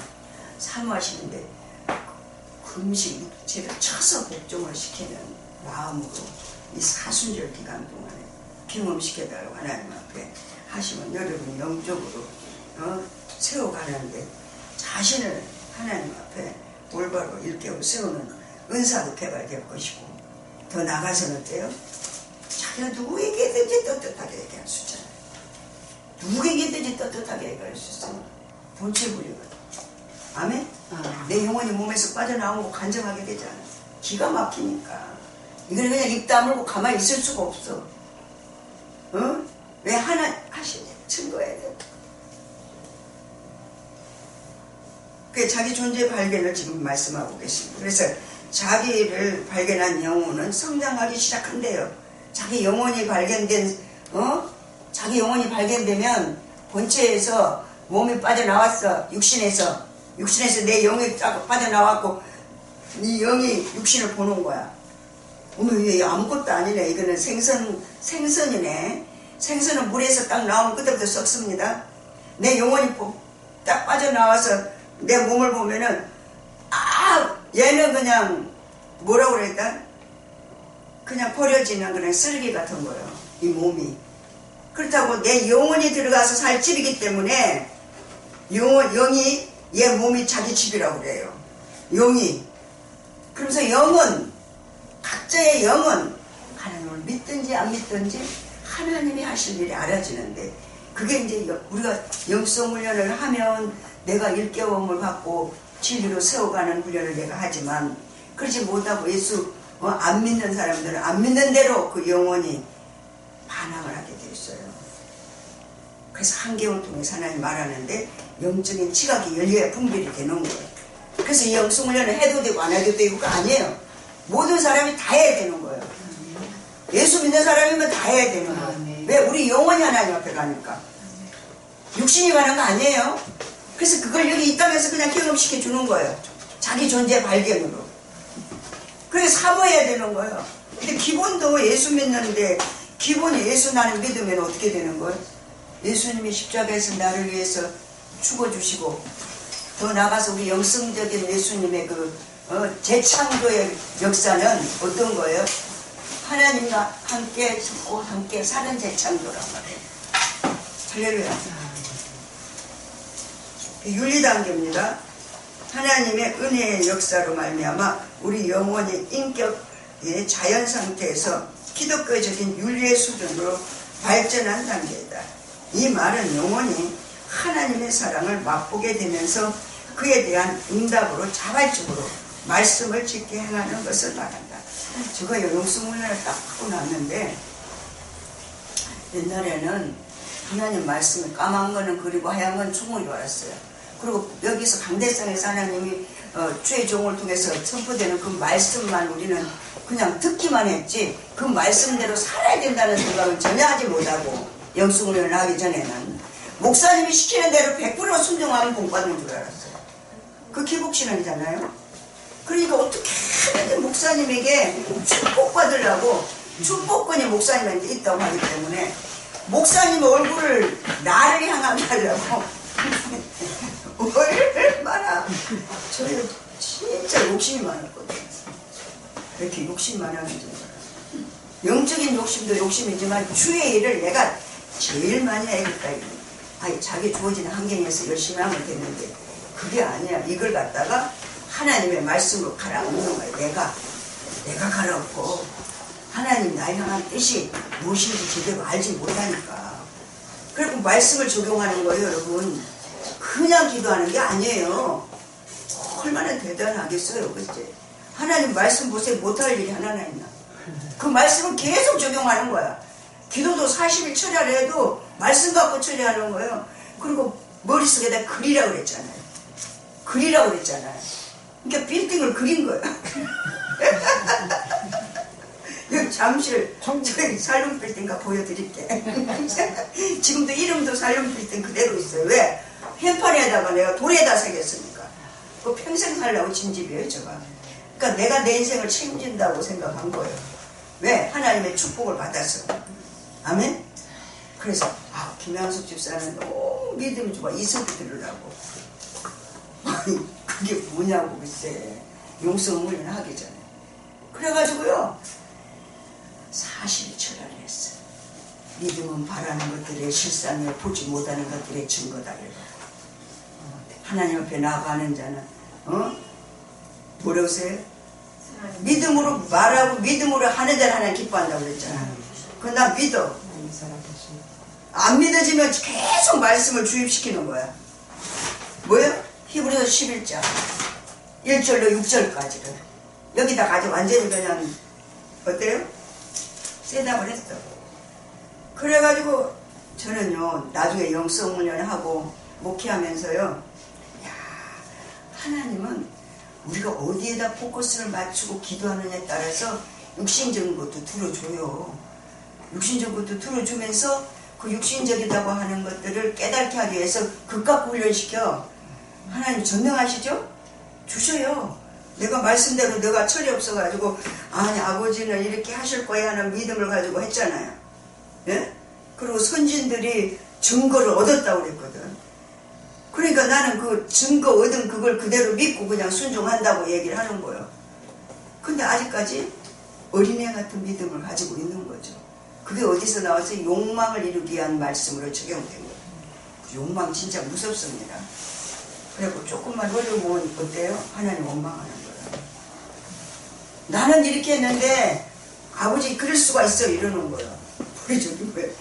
사모하시는데 금식, 제가 쳐서 복종을 시키는 마음으로 이 사순절 기간 동안에 경험시켜달라고 하나님 앞에 하시면 여러분이 영적으로 세워가는데 자신을 하나님 앞에 올바로 일깨워 세우는 은사도 개발될 것이고 더 나가서는 어때요? 자기가 누구에게든지 떳떳하게 얘기할 수 있잖아요. 누구에게든지 떳떳하게 얘기할 수 있어요. 본체불이거든. 아멘? 내 영혼이 몸에서 빠져나오고 간증하게 되잖아. 기가 막히니까. 이거는 그냥 입 다물고 가만히 있을 수가 없어. 왜 하나 하시냐? 증거해야 돼. 그게 자기 존재 발견을 지금 말씀하고 계십니다. 그래서 자기를 발견한 영혼은 성장하기 시작한대요. 자기 영혼이 발견된, 자기 영혼이 발견되면 본체에서 몸이 빠져나왔어. 육신에서 내 영이 빠져나왔고 이 영이 육신을 보는 거야. 어머, 이게 아무것도 아니네. 이거는 생선이네. 생선은 물에서 딱 나오면 그때부터 썩습니다. 내 영혼이 딱 빠져나와서 내 몸을 보면은 얘는 그냥 뭐라고 그랬다? 그냥 버려지는 그냥 쓰레기 같은 거예요. 이 몸이. 그렇다고 내 영혼이 들어가서 살 집이기 때문에 영이 얘 몸이 자기 집이라고 그래요. 영이. 그러면서 영은 각자의 영은 하나님을 믿든지 안 믿든지 하나님이 하실 일이 알아지는데 그게 이제 우리가 영성 훈련을 하면 내가 일깨움을 받고 진리로 세워가는 훈련을 내가 하지만 그러지 못하고 예수 안 믿는 사람들은 안 믿는 대로 그 영혼이 반항을 하게 돼 있어요. 그래서 한계를 통해서 하나님 말하는데 영적인 지각이 열려야 분별이 되는 거예요. 그래서 이 영성 훈련을 해도 되고 안 해도 되고 그거 아니에요. 모든 사람이 다 해야 되는 거예요. 예수 믿는 사람이면 다 해야 되는 거예요. 왜? 우리 영혼이 하나님 앞에 가니까. 육신이 가는 거 아니에요. 그래서 그걸 여기 이 땅에서 그냥 경험시켜 주는 거예요. 자기 존재 발견으로. 그래서 사모해야 되는 거예요. 근데 기본도 예수 믿는데 기본이 예수 나는 믿으면 어떻게 되는 거예요? 예수님이 십자가에서 나를 위해서 죽어주시고 더 나가서 우리 영성적인 예수님의 그 재창조의 역사는 어떤 거예요? 하나님과 함께 죽고 함께 사는 재창조란 말이에요. 할렐루야. 윤리단계입니다. 하나님의 은혜의 역사로 말미암아 우리 영혼이 인격의 자연 상태에서 기독교적인 윤리의 수준으로 발전한 단계이다. 이 말은 영혼이 하나님의 사랑을 맛보게 되면서 그에 대한 응답으로 자발적으로 말씀을 짓게 행하는 것을 말한다. 제가 영성훈련을 딱 하고 났는데 옛날에는 하나님 말씀을 까만 거는 그리고 하얀 건 총을 알았어요. 그리고 여기서 강대성에서 하나님이 주의 종을 통해서 선포되는 그 말씀만 우리는 그냥 듣기만 했지 그 말씀대로 살아야 된다는 생각은 전혀 하지 못하고 영성훈련을 하기 전에는 목사님이 시키는 대로 100% 순종하면 복받는 줄 알았어요. 그 기복신앙이잖아요. 그러니까 어떻게 하든지 목사님에게 축복받으려고 축복권이 목사님한테 있다고 하기 때문에 목사님 얼굴을 나를 향하게 하려고 얼마나 저희 진짜 욕심이 많았거든요. 이렇게 욕심 많아하는 줄 알아요. 영적인 욕심도 욕심이지만 주의 일을 내가 제일 많이 해야겠다. 아니 자기 주어진 환경에서 열심히 하면 되는데 그게 아니야. 이걸 갖다가 하나님의 말씀으로 갈아엎는 거예요. 내가 갈아엎고 하나님 나에 향한 뜻이 무엇인지 제대로 알지 못하니까. 그리고 말씀을 적용하는 거예요, 여러분. 그냥 기도하는 게 아니에요. 얼마나 대단하겠어요, 그치? 하나님 말씀 보세요. 못할 일이 하나나 있나? 그 말씀을 계속 적용하는 거야. 기도도 40일 처리하려 해도 말씀 갖고 처리하는 거예요. 그리고 머릿속에다 그리라고 그랬잖아요. 그리라고 그랬잖아요. 그러니까 빌딩을 그린 거야. 여기 잠실 저희 살룸 빌딩가 보여드릴게. 지금도 이름도 살룸 빌딩 그대로 있어요. 왜? 현판에다가 내가 돌에다 새겼으니까. 그 평생 살라고 진 집이에요, 제가. 그러니까 내가 내 인생을 책임진다고 생각한 거예요. 왜? 하나님의 축복을 받았어. 아멘? 그래서 김양숙 집사는 너무 믿음이 좋아. 이성도 들으려고. 아니 그게 뭐냐고 글쎄. 용성 훈련 하기 전에. 그래가지고요 40일 철야를 했어요. 믿음은 바라는 것들의 실상을 보지 못하는 것들의 증거다. 하나님 앞에 나아가는 자는 뭐라고 하세요? 믿음으로 말하고 믿음으로 하는 자를 하나님 기뻐한다고 그랬잖아요. 그건 나 믿어. 안 믿어지면 계속 말씀을 주입시키는 거야. 뭐야? 히브리서 11장 1절로 6절까지를 여기다 가지고 완전히 그냥 어때요? 세답을 했어. 그래가지고 저는요 나중에 영성훈련하고 목회하면서요 야 하나님은 우리가 어디에다 포커스를 맞추고 기도하느냐에 따라서 육신적인 것도 들어줘요. 육신적인 것도 들어주면서 그 육신적이라고 하는 것들을 깨닫게 하기 위해서 극각 훈련시켜. 하나님 전능하시죠? 주셔요. 내가 말씀대로 내가 철이 없어가지고 아니 아버지는 이렇게 하실 거야 하는 믿음을 가지고 했잖아요. 예? 그리고 선진들이 증거를 얻었다고 그랬거든. 그러니까 나는 그 증거 얻은 그걸 그대로 믿고 그냥 순종한다고 얘기를 하는 거예요. 근데 아직까지 어린애 같은 믿음을 가지고 있는 거죠. 그게 어디서 나와서 욕망을 이루기 위한 말씀으로 적용된 거예요. 그 욕망 진짜 무섭습니다. 그래고 조금만 어려우면 어때요? 하나님 원망하는 거예요. 나는 이렇게 했는데 아버지 그럴 수가 있어 이러는 거예요. 우리 저기 왜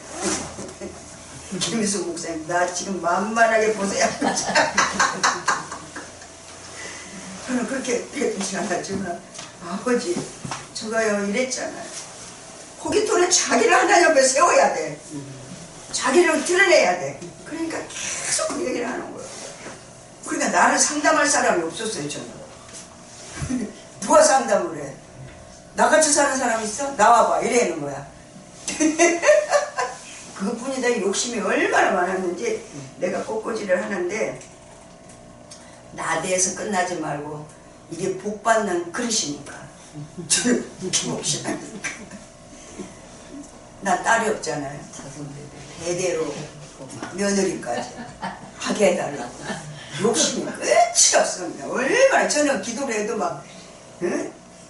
김희수 목사님 나 지금 만만하게 보세요. 저는 그렇게 되지 않았지만 아버지 저가요 이랬잖아요. 거기토는 자기를 하나님 앞에 세워야 돼. 자기를 드러내야 돼. 그러니까 계속 그 얘기를 하는 거예요. 그러니까 나를 상담할 사람이 없었어요. 저는. 누가 상담을 해? 나같이 사는 사람 있어? 나와봐 이래는 거야. 그것뿐이다. 이 욕심이 얼마나 많았는지 내가 꽃꽂이를 하는데 나대에서 끝나지 말고 이게 복받는 그릇이니까 저는 기복신하니까 나 딸이 없잖아요. 대대로 며느리까지 하게 해달라고 욕심이 끝이 없습니다. 얼마나 저는 기도를 해도 막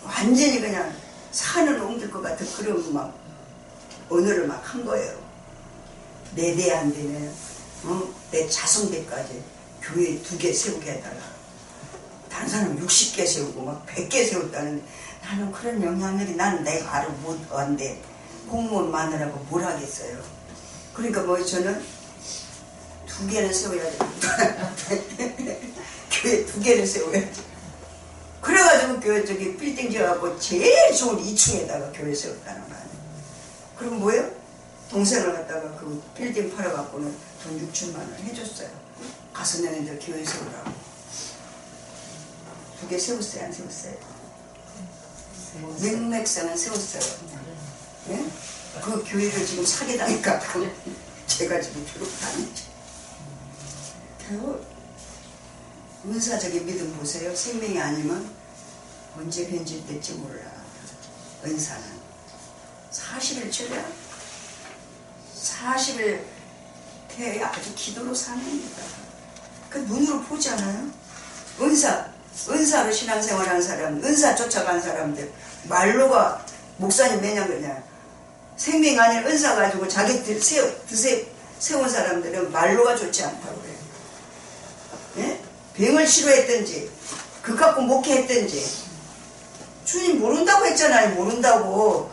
완전히 그냥 산을 옮길 것 같은 그런 막 언어를 막 한 거예요. 내 대 안 되면 내 자손대까지 교회 2개 세우게 해달라. 다른 사람은 60개 세우고 막 100개 세웠다는데 나는 그런 영향력이 나는 내가 알아 못 안돼. 공무원 마누라고 뭘 하겠어요. 그러니까 뭐 저는 2개는 세워야지. 교회 2개를 세워야지. 그래가지고 교회 저기 빌딩 지어갖고 제일 좋은 2층에다가 교회 세웠다는 거 아니에요. 그럼 뭐예요? 동생을 갖다가 그 빌딩 팔아갖고는 돈 6천만 원 해줬어요. 가서 너네들 교회 세우라고. 2개 세웠어요, 안 세웠어요? 맥맥상은 세웠어요. 예? 그 교회를 지금 사기당니까 제가 지금 졸업하는지. 결국 은사적인 믿음 보세요. 생명이 아니면 언제 변질될지 몰라. 은사는 40일 쳐야 40일 태야 아주 기도로 사는 겁니다. 그 눈으로 보지 않아요? 은사로 신앙생활하는 사람, 은사 쫓아간 사람들 말로가 목사님 매냐 그러냐. 생명이 아니라 은사 가지고 자기 세운 사람들은 말로가 좋지 않다고 그래요. 예? 병을 치료했든지 그 갖고 목회했든지 주님 모른다고 했잖아요. 모른다고.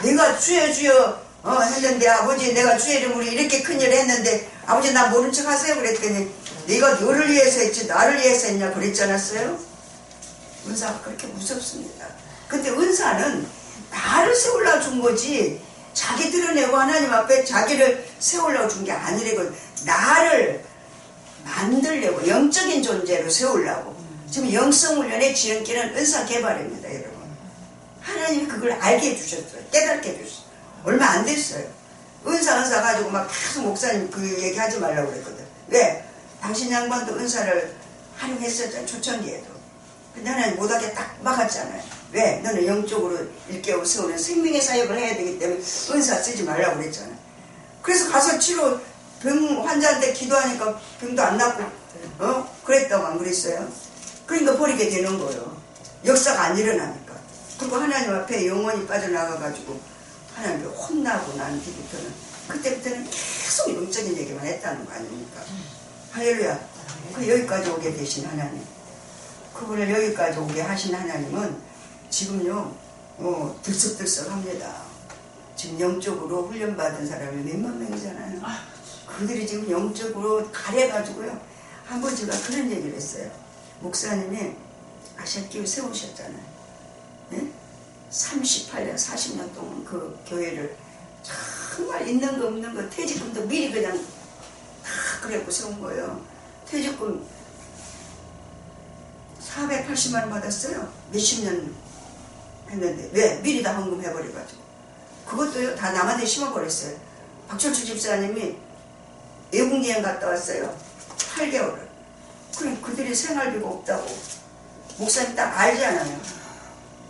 내가 주여 했는데 아버지 내가 주의 이름으로 이렇게 큰일을 했는데 아버지 나 모른 척 하세요 그랬더니 네가 너를 위해서 했지 나를 위해서 했냐 그랬지 않았어요? 은사가 그렇게 무섭습니다. 근데 은사는 나를 세우려고 준 거지 자기 드러내고 하나님 앞에 자기를 세우려고 준 게 아니래고 나를 만들려고 영적인 존재로 세우려고. 지금 영성훈련의 지름길은 은사 개발입니다 여러분. 하나님이 그걸 알게 해주셨어요. 깨닫게 해주셨어요. 얼마 안 됐어요. 은사 가지고 막 계속 목사님 그 얘기 하지 말라고 그랬거든. 왜? 당신 양반도 은사를 활용했었잖아요. 초창기에도. 근데 하나님 못하게 딱 막았잖아요. 왜? 너는 영적으로 일깨워 세우는 생명의 사역을 해야 되기 때문에 은사 쓰지 말라고 그랬잖아요. 그래서 가서 치료 병 환자한테 기도하니까 병도 안 낫고 그랬다고 안 그랬어요? 그러니까 버리게 되는 거예요. 역사가 안 일어나니까. 그리고 하나님 앞에 영원히 빠져나가가지고 하나님께 혼나고 난 뒤부터는 그때부터는 계속 영적인 얘기만 했다는 거 아닙니까? 할렐루야. 그 여기까지 오게 되신 하나님, 그분을 여기까지 오게 하신 하나님은 지금요 들썩들썩합니다. 지금 영적으로 훈련받은 사람이 몇만 명이잖아요. 그들이 지금 영적으로 가려가지고요. 한번 제가 그런 얘기를 했어요. 목사님이 아시아교회 세우셨잖아요. 네? 38년 40년 동안 그 교회를 정말 있는 거 없는 거 퇴직금도 미리 그냥 다 그래갖고 세운 거예요. 퇴직금 480만 원 받았어요. 몇십 년 했는데 왜? 미리 다 헌금해버려가지고 그것도 다 남한테 심어버렸어요. 박철주 집사님이 외국여행 갔다 왔어요. 8개월을. 그럼 그들이 생활비가 없다고 목사님 딱 알잖아요.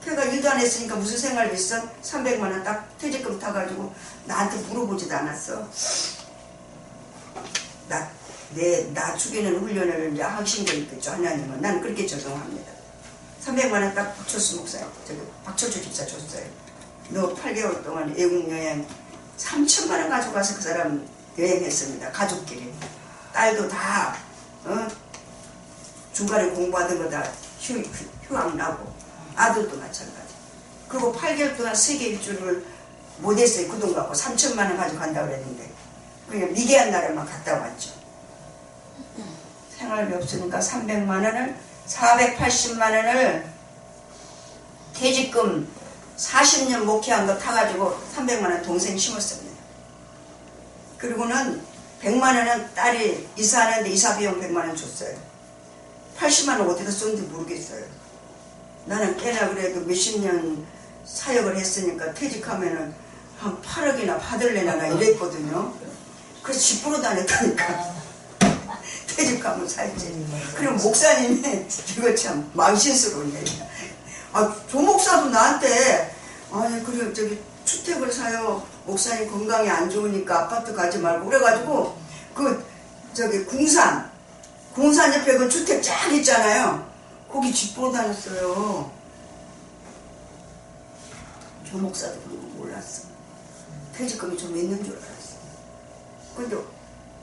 걔가 일도 안 했으니까 무슨 생활비 있어? 300만 원 딱 퇴직금 타가지고 나한테 물어보지도 않았어. 나 죽이는 훈련을 이제 하신 거 있겠죠. 하나님은. 나는 그렇게 적용합니다. 300만 원 딱 박철수 목사님, 박철주 집사 줬어요. 너 8개월 동안 외국 여행 3천만 원 가져가서 그 사람 여행했습니다. 가족끼리. 딸도 다 중간에 공부하던 거 다 휴학 나고 아들도 마찬가지. 그리고 8개월 동안 세계 일주를 못했어요. 그 돈 갖고 3천만 원 가져간다고 그랬는데 그냥 미개한 나라만 갔다 왔죠. 생활비 없으니까 300만 원을 480만 원을 퇴직금 40년 목회한 거 타가지고 300만 원 동생 심었습니다. 그리고는 100만 원은 딸이 이사하는데 이사비용 100만 원 줬어요. 80만 원 어디다 썼는지 모르겠어요. 나는 꽤나 그래도 몇십 년 사역을 했으니까 퇴직하면은 한 8억이나 받을래나 나 이랬거든요. 그래서 집 보러 다녔다니까. 퇴직하면 살지. 그럼 목사님이 이거 참 망신스러운 얘기야. 조 목사도 나한테 아니 그래 저기 주택을 사요. 목사님 건강이 안 좋으니까 아파트 가지 말고 그래가지고 그 저기 궁산 옆에 그 주택 쫙 있잖아요. 거기 집 보러 다녔어요. 조 목사도 그런 거 몰랐어. 퇴직금이 좀 있는 줄 알았어. 근데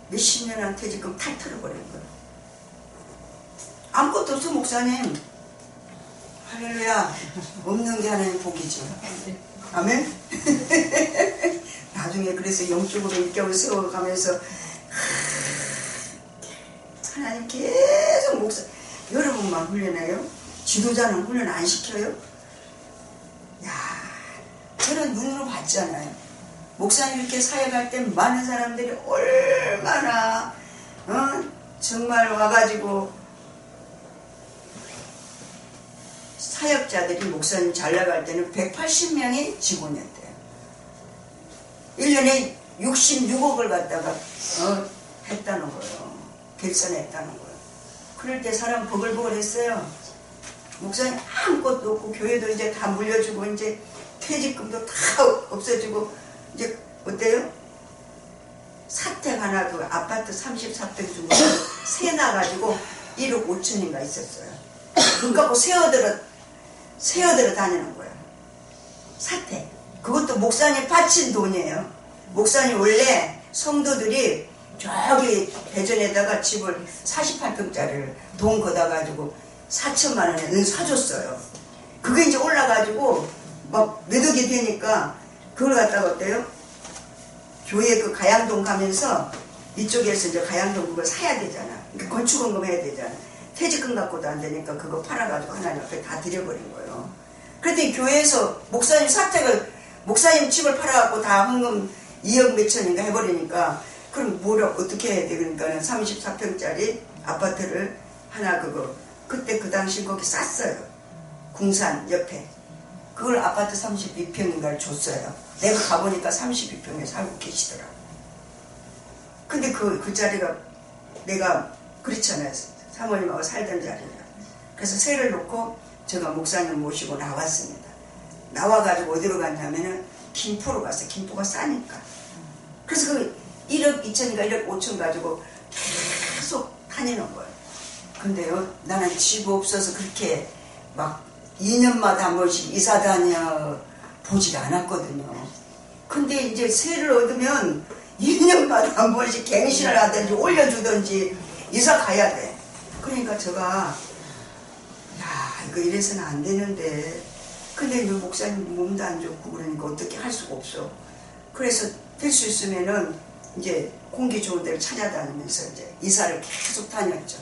몇십 년 한 퇴직금 탈탈해버린 거예요. 아무것도 없어 목사님. 할렐루야. 없는 게 하나님 복이죠. 아멘. 나중에 그래서 영적으로 일격을 세워가면서 하나님 계속 목사 여러분만 훈련해요? 지도자는 훈련 안 시켜요? 야, 저는 눈으로 봤잖아요. 목사님 이렇게 사역할 때 많은 사람들이 얼마나 정말 와가지고 사역자들이 목사님 잘 나갈 때는 180명이 직원이었대요. 1년에 66억을 갖다가 했다는 거예요. 결산했다는 거예요. 그럴 때 사람 버글버글 했어요. 목사님 아무것도 없고 교회도 이제 다 물려주고 이제 퇴직금도 다 없어지고 이제 어때요? 사택 하나 그 아파트 34평 중에 세 나가지고 1억 5천인가 있었어요. 그거 갖고 세어들어 다니는 거예요. 사택. 그것도 목사님 바친 돈이에요. 목사님 원래 성도들이 저기 대전에다가 집을 48평짜리를 돈 걷어가지고 4천만 원에 사줬어요. 그게 이제 올라가지고 막 몇 억이 되니까 그걸 갖다가 어때요? 교회 그 가양동 가면서 이쪽에서 이제 가양동 그걸 사야 되잖아. 그러니까 건축원금 해야 되잖아. 퇴직금 갖고도 안 되니까 그거 팔아가지고 하나님 앞에 다 드려버린 거예요. 그랬더니 교회에서 목사님 사택을 목사님 집을 팔아갖고 다 헌금 2억 몇천인가 해버리니까 그럼 뭐라 어떻게 해야 돼? 그러니까는 34평짜리 아파트를 하나 그거 그때 그 당시 거기 쌌어요. 궁산 옆에. 그걸 아파트 32평인가를 줬어요. 내가 가보니까 32평에 살고 계시더라. 근데 그 자리가 내가 그렇잖아요. 사모님하고 살던 자리냐. 그래서 세를 놓고 제가 목사님 모시고 나왔습니다. 나와가지고 어디로 갔냐면은 김포로 갔어요. 김포가 싸니까. 그래서 그 1억 2천인가 1억 5천 가지고 계속 다니는 거예요. 근데요, 나는 집 없어서 그렇게 막 2년마다 한 번씩 이사 다녀 보질 않았거든요. 근데 이제 세를 얻으면 2년마다 한 번씩 갱신을 하든지 올려주든지 이사 가야 돼. 그러니까 제가 야 이거 이래서는 안 되는데 근데 이 목사님 몸도 안 좋고 그러니까 어떻게 할 수가 없어. 그래서 될 수 있으면은 이제 공기 좋은 데를 찾아다니면서 이제 이사를 계속 다녔죠.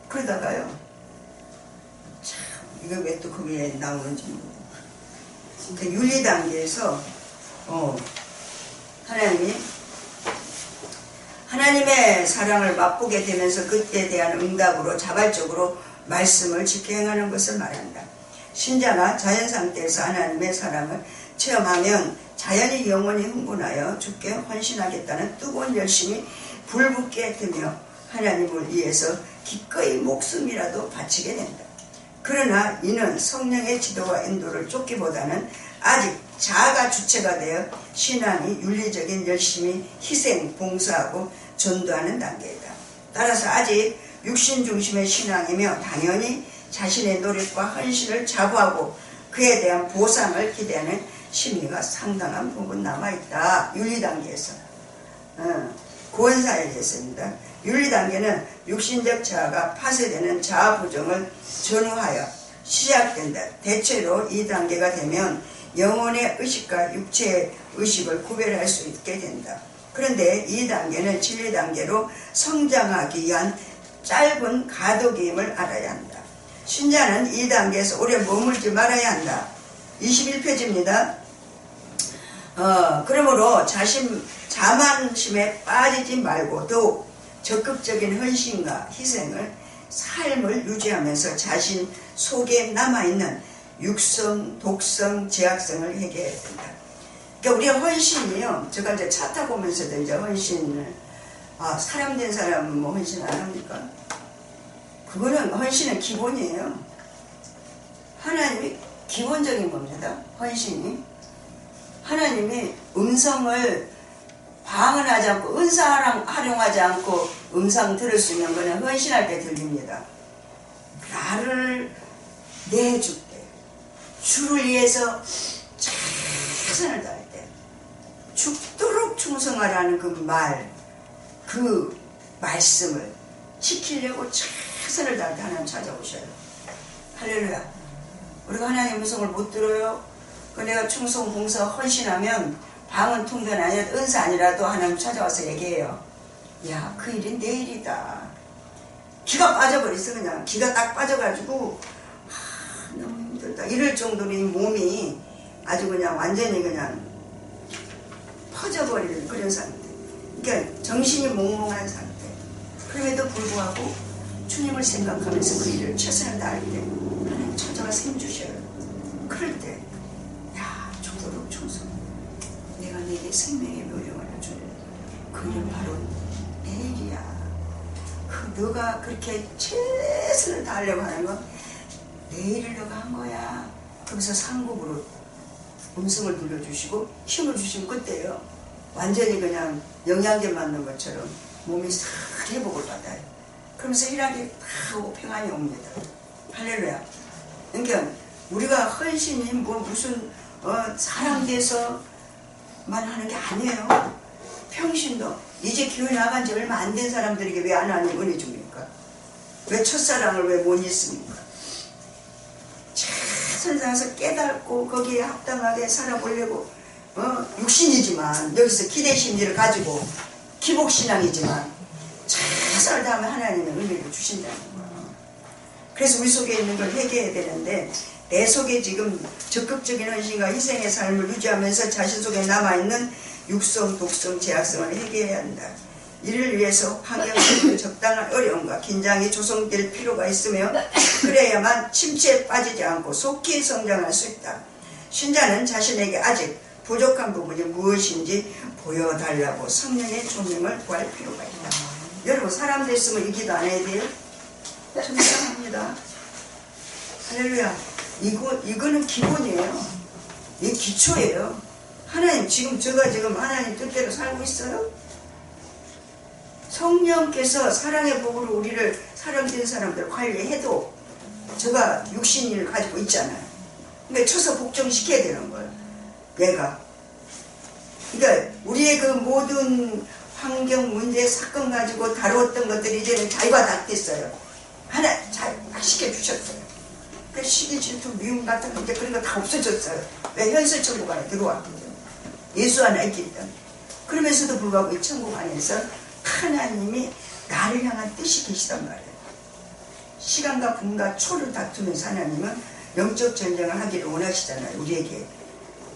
그러다가요 참 이거 왜 또 거기에 나오는지 그 윤리 단계에서 하나님의 사랑을 맛보게 되면서 그때에 대한 응답으로 자발적으로 말씀을 지켜 행하는 것을 말한다. 신자가 자연 상태에서 하나님의 사랑을 체험하면 자연히 영혼이 흥분하여 주께 헌신하겠다는 뜨거운 열심이 불붙게 되며 하나님을 위해서 기꺼이 목숨이라도 바치게 된다. 그러나 이는 성령의 지도와 인도를 쫓기보다는 아직 자아가 주체가 되어 신앙이 윤리적인 열심히 희생, 봉사하고 전도하는 단계이다. 따라서 아직 육신 중심의 신앙이며 당연히 자신의 노력과 헌신을 자부하고 그에 대한 보상을 기대하는 심리가 상당한 부분 남아있다. 윤리단계에서 구원사역에서입니다. 윤리단계는 육신적 자아가 파쇄되는 자아 부정을 전후하여 시작된다. 대체로 이 단계가 되면 영혼의 의식과 육체의 의식을 구별할 수 있게 된다. 그런데 이 단계는 진리 단계로 성장하기 위한 짧은 가독임을 알아야 한다. 신자는 이 단계에서 오래 머물지 말아야 한다. 21페이지입니다. 그러므로 자만심에 빠지지 말고 더욱 적극적인 헌신과 희생을 삶을 유지하면서 자신 속에 남아있는 육성, 독성, 제약성을 해결해야 된다. 그러니까 우리가 헌신이요. 제가 이제 차 타고 오면서도 이제 헌신을, 사람 된 사람은 뭐 헌신 안 합니까? 그거는 헌신은 기본이에요. 하나님이 기본적인 겁니다. 헌신이. 하나님이 음성을 방언하지 않고 은사 활용하지 않고 음성 들을 수 있는 거는 헌신할 때 들립니다. 나를 내줄 때, 주를 위해서 최선을 다할 때, 죽도록 충성하라는 그 말씀을 지키려고 최선을 다할 때 하나님 찾아오셔요. 할렐루야. 우리가 하나님의 음성을 못 들어요. 내가 충성, 봉사, 헌신하면 방언 통변 아니라 은사 아니라도 하나님 찾아와서 얘기해요. 야, 그 일이 내 일이다. 기가 빠져버렸어. 그냥 기가 딱 빠져가지고 너무 힘들다 이럴 정도로 이 몸이 아주 그냥 완전히 그냥 터져버리는 그런 상태. 그러니까 정신이 몽롱한 상태. 그럼에도 불구하고 주님을 생각하면서 그 일을 최선을 다할 때 하나님 천자가 샘 주셔요. 그럴 때 야, 초도록 충성, 내가 네게 생명의 묘령을 주네. 그 일은 바로 내 일이야. 그 너가 그렇게 최선을 다하려고 하는 건 내 일을 너가 한 거야. 그러면서 상급으로 음성을 눌러주시고 힘을 주시면 그때요, 완전히 그냥 영양제 맞는 것처럼 몸이 싹 회복을 받아요. 그러면서 일하기 팍 하고 평안이 옵니다. 할렐루야. 그러니까 우리가 헌신이 뭐 무슨 사람돼서만 하는 게 아니에요. 평신도 이제 교회 나간 지 얼마 안 된 사람들에게 왜 하나님 은혜 줍니까? 왜 첫사랑을 왜 못 잊습니까? 최선을 다해서 깨닫고 거기에 합당하게 살아보려고 육신이지만 여기서 기대심리를 가지고 기복신앙이지만 최선을 다하면 하나님은 은혜를 주신다는 거예요. 그래서 우리 속에 있는 걸 회개해야 되는데 내 속에 지금 적극적인 헌신과 희생의 삶을 유지하면서 자신 속에 남아있는 육성, 독성, 제약성을 회개해야 한다. 이를 위해서 환경 속에 적당한 어려움과 긴장이 조성될 필요가 있으며 그래야만 침체에 빠지지 않고 속히 성장할 수 있다. 신자는 자신에게 아직 부족한 부분이 무엇인지 보여달라고 성령의 조명을 구할 필요가 있다. 여러분, 사람 됐으면 이 기도 안 해야 돼요? 정상합니다. 할렐루야. 이거는 기본이에요. 이게 기초예요. 하나님, 제가 지금 하나님 뜻대로 살고 있어요? 성령께서 사랑의 복으로 우리를 사랑된 사람들 관리해도 제가 육신을 가지고 있잖아요. 그러니까 쳐서 복종시켜야 되는 거예요. 내가. 그러니까 우리의 그 모든 환경, 문제, 사건 가지고 다루었던 것들이 이제는 자유가 다 됐어요. 하나 잘 시켜주셨어요. 그 시기, 질투, 미움 같은 거 이제 그런 거 다 없어졌어요. 왜? 현실 천국 안에 들어왔거든요. 예수 안에 있기 때문에. 그러면서도 불구하고 이 천국 안에서 하나님이 나를 향한 뜻이 계시단 말이에요. 시간과 분과 초를 다투면서 하나님은 영적 전쟁을 하기를 원하시잖아요. 우리에게.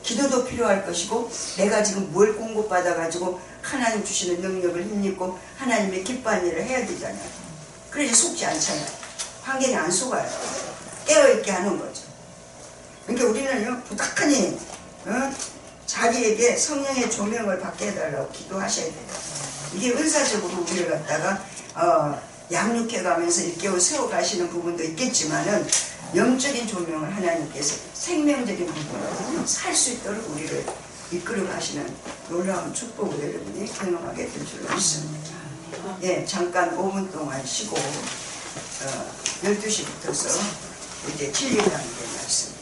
기도도 필요할 것이고 내가 지금 뭘 공급받아가지고 하나님 주시는 능력을 힘입고 하나님의 기뻐하는 일을 해야 되잖아요. 그래서 속지 않잖아요. 환경이 안 속아요. 깨어있게 하는 거죠. 그러니까 우리는요, 부탁하니 자기에게 성령의 조명을 받게 해달라고 기도하셔야 돼요. 이게 은사적으로 우리를 갖다가 양육해가면서 일깨워 세워가시는 부분도 있겠지만은 영적인 조명을 하나님께서 생명적인 부분으로 살 수 있도록 우리를 이끌어 가시는 놀라운 축복을 여러분이 경험하게 될 줄 믿습니다. 예, 잠깐 5분 동안 쉬고 12시부터서 이제 7일간의 말씀